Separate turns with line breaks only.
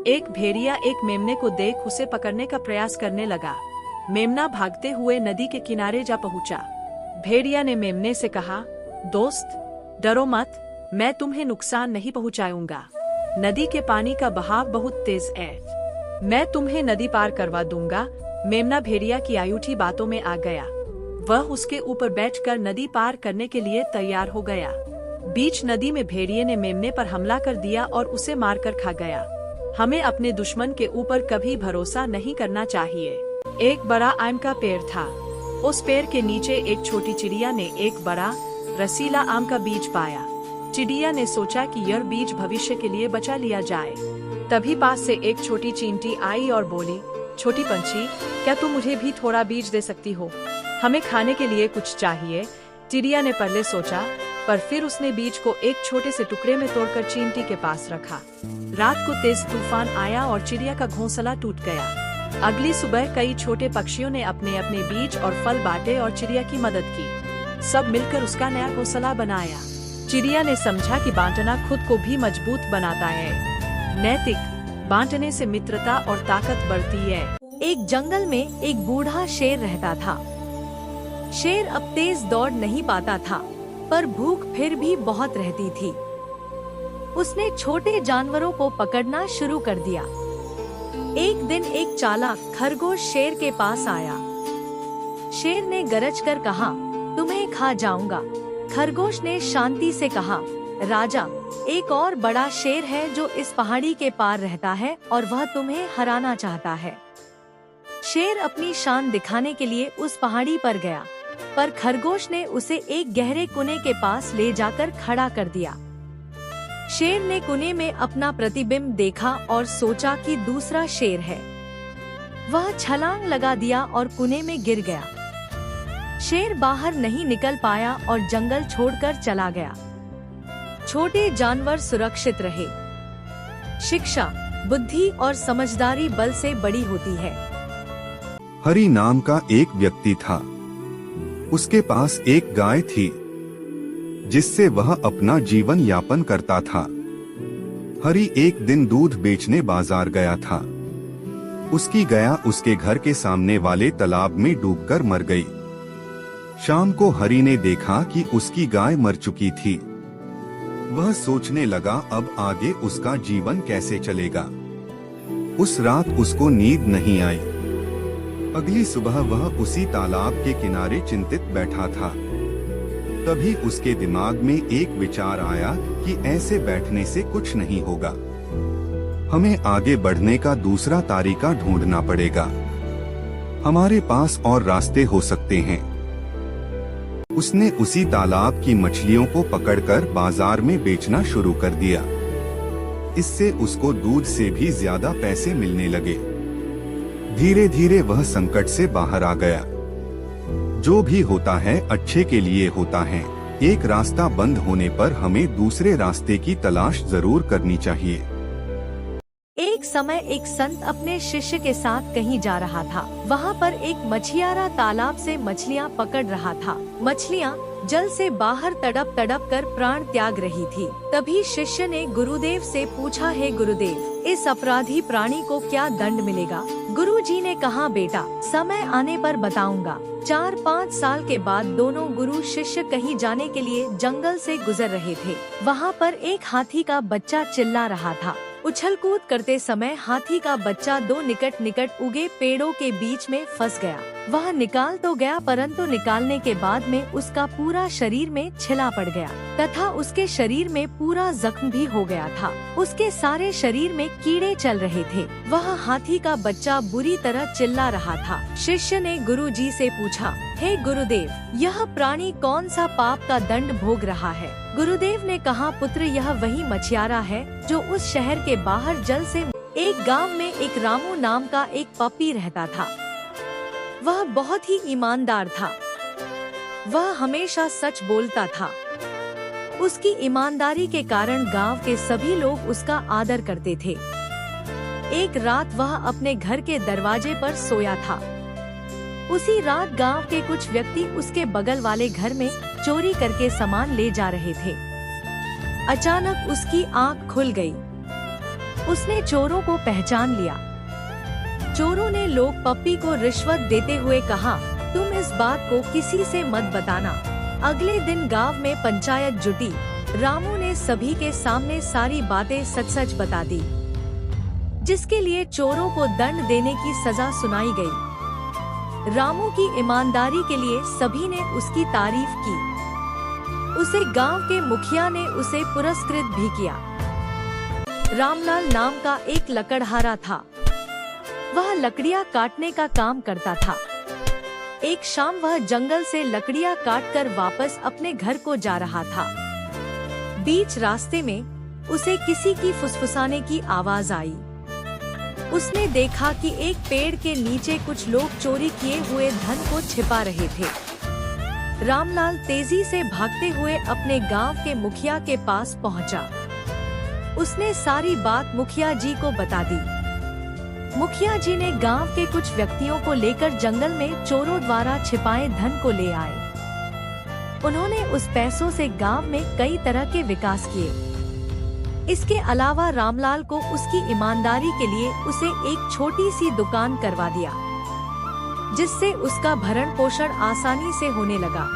एक भेड़िया एक मेमने को देख उसे पकड़ने का प्रयास करने लगा। मेमना भागते हुए नदी के किनारे जा पहुंचा। भेड़िया ने मेमने से कहा, दोस्त डरो मत, मैं तुम्हें नुकसान नहीं पहुंचाऊंगा। नदी के पानी का बहाव बहुत तेज है, मैं तुम्हें नदी पार करवा दूंगा। मेमना भेड़िया की अयूठी बातों में आ गया। वह उसके ऊपर बैठकर नदी पार करने के लिए तैयार हो गया। बीच नदी में भेड़िए ने मेमने पर हमला कर दिया और उसे मारकर खा गया। हमें अपने दुश्मन के ऊपर कभी भरोसा नहीं करना चाहिए। एक बड़ा आम का पेड़ था। उस पेड़ के नीचे एक छोटी चिड़िया ने एक बड़ा रसीला आम का बीज पाया। चिड़िया ने सोचा कि यह बीज भविष्य के लिए बचा लिया जाए। तभी पास से एक छोटी चींटी आई और बोली, छोटी पंछी, क्या तुम मुझे भी थोड़ा बीज दे सकती हो? हमें खाने के लिए कुछ चाहिए। चिड़िया ने पहले सोचा, पर फिर उसने बीज को एक छोटे से टुकड़े में तोड़कर चींटी के पास रखा। रात को तेज तूफान आया और चिड़िया का घोंसला टूट गया। अगली सुबह कई छोटे पक्षियों ने अपने अपने बीज और फल बांटे और चिड़िया की मदद की। सब मिलकर उसका नया घोंसला बनाया। चिड़िया ने समझा कि बांटना खुद को भी मजबूत बनाता है। नैतिक बांटने से मित्रता और ताकत बढ़ती है।
एक जंगल में एक बूढ़ा शेर रहता था। शेर अब तेज दौड़ नहीं पाता था, पर भूख फिर भी बहुत रहती थी। उसने छोटे जानवरों को पकड़ना शुरू कर दिया। एक दिन एक चालाक खरगोश शेर के पास आया। शेर ने गरज कर कहा, तुम्हें खा जाऊंगा। खरगोश ने शांति से कहा, राजा, एक और बड़ा शेर है जो इस पहाड़ी के पार रहता है और वह तुम्हें हराना चाहता है। शेर अपनी शान दिखाने के लिए उस पहाड़ी पर गया, पर खरगोश ने उसे एक गहरे कुएं के पास ले जाकर खड़ा कर दिया। शेर ने कुएं में अपना प्रतिबिंब देखा और सोचा कि दूसरा शेर है। वह छलांग लगा दिया और कुएं में गिर गया। शेर बाहर नहीं निकल पाया और जंगल छोड़कर चला गया। छोटे जानवर सुरक्षित रहे। शिक्षा, बुद्धि और समझदारी बल से बड़ी होती है।
हरि नाम का एक व्यक्ति था। उसके पास एक गाय थी, जिससे वह अपना जीवन यापन करता था। हरि एक दिन दूध बेचने बाजार गया था। उसकी गया उसके घर के सामने वाले तालाब में डूबकर मर गई। शाम को हरि ने देखा कि उसकी गाय मर चुकी थी। वह सोचने लगा, अब आगे उसका जीवन कैसे चलेगा। उस रात उसको नींद नहीं आई। अगली सुबह वह उसी तालाब के किनारे चिंतित बैठा था। तभी उसके दिमाग में एक विचार आया कि ऐसे बैठने से कुछ नहीं होगा। हमें आगे बढ़ने का दूसरा तरीका ढूंढना पड़ेगा। हमारे पास और रास्ते हो सकते हैं। उसने उसी तालाब की मछलियों को पकड़कर बाजार में बेचना शुरू कर दिया। इससे उसको दूध से भी ज्यादा पैसे मिलने लगे। धीरे धीरे वह संकट से बाहर आ गया। जो भी होता है अच्छे के लिए होता है। एक रास्ता बंद होने पर हमें दूसरे रास्ते की तलाश जरूर करनी चाहिए।
एक समय एक संत अपने शिष्य के साथ कहीं जा रहा था। वहाँ पर एक मछियारा तालाब से मछलियाँ पकड़ रहा था। मछलियाँ जल से बाहर तड़प तड़प कर प्राण त्याग रही थी। तभी शिष्य ने गुरुदेव से पूछा, हे गुरुदेव, इस अपराधी प्राणी को क्या दंड मिलेगा? गुरुजी ने कहा, बेटा, समय आने पर बताऊंगा। 4-5 साल के बाद दोनों गुरु शिष्य कहीं जाने के लिए जंगल से गुजर रहे थे। वहाँ पर एक हाथी का बच्चा चिल्ला रहा था। उछल कूद करते समय हाथी का बच्चा दो निकट निकट उगे पेड़ों के बीच में फंस गया। वह निकाल तो गया, परंतु निकालने के बाद में उसका पूरा शरीर में छिला पड़ गया तथा उसके शरीर में पूरा जख्म भी हो गया था। उसके सारे शरीर में कीड़े चल रहे थे। वह हाथी का बच्चा बुरी तरह चिल्ला रहा था। शिष्य ने गुरुजी से पूछा, हे गुरुदेव, यह प्राणी कौन सा पाप का दंड भोग रहा है? गुरुदेव ने कहा, पुत्र, यह वही मछियारा है जो उस शहर के बाहर जल से। एक गांव में एक रामू नाम का एक पपी रहता था। वह बहुत ही ईमानदार था। वह हमेशा सच बोलता था। उसकी ईमानदारी के कारण गांव के सभी लोग उसका आदर करते थे। एक रात वह अपने घर के दरवाजे पर सोया था। उसी रात गांव के कुछ व्यक्ति उसके बगल वाले घर में चोरी करके सामान ले जा रहे थे। अचानक उसकी आंख खुल गई। उसने चोरों को पहचान लिया। चोरों ने लोग पप्पी को रिश्वत देते हुए कहा, तुम इस बात को किसी से मत बताना। अगले दिन गांव में पंचायत जुटी। रामू ने सभी के सामने सारी बातें सच सच बता दी, जिसके लिए चोरों को दंड देने की सजा सुनाई गई। रामू की ईमानदारी के लिए सभी ने उसकी तारीफ की। उसे गांव के मुखिया ने उसे पुरस्कृत भी किया। रामलाल नाम का एक लकड़हारा था। वह लकड़ियां काटने का काम करता था। एक शाम वह जंगल से लकड़ियां काटकर वापस अपने घर को जा रहा था। बीच रास्ते में उसे किसी की फुसफुसाने की आवाज आई। उसने देखा कि एक पेड़ के नीचे कुछ लोग चोरी किए हुए धन को छिपा रहे थे। रामलाल तेजी से भागते हुए अपने गांव के मुखिया के पास पहुंचा। उसने सारी बात मुखिया जी को बता दी। मुखिया जी ने गांव के कुछ व्यक्तियों को लेकर जंगल में चोरों द्वारा छिपाए धन को ले आए। उन्होंने उस पैसों से गांव में कई तरह के विकास किए। इसके अलावा रामलाल को उसकी ईमानदारी के लिए उसे एक छोटी सी दुकान करवा दिया, जिससे उसका भरण पोषण आसानी से होने लगा।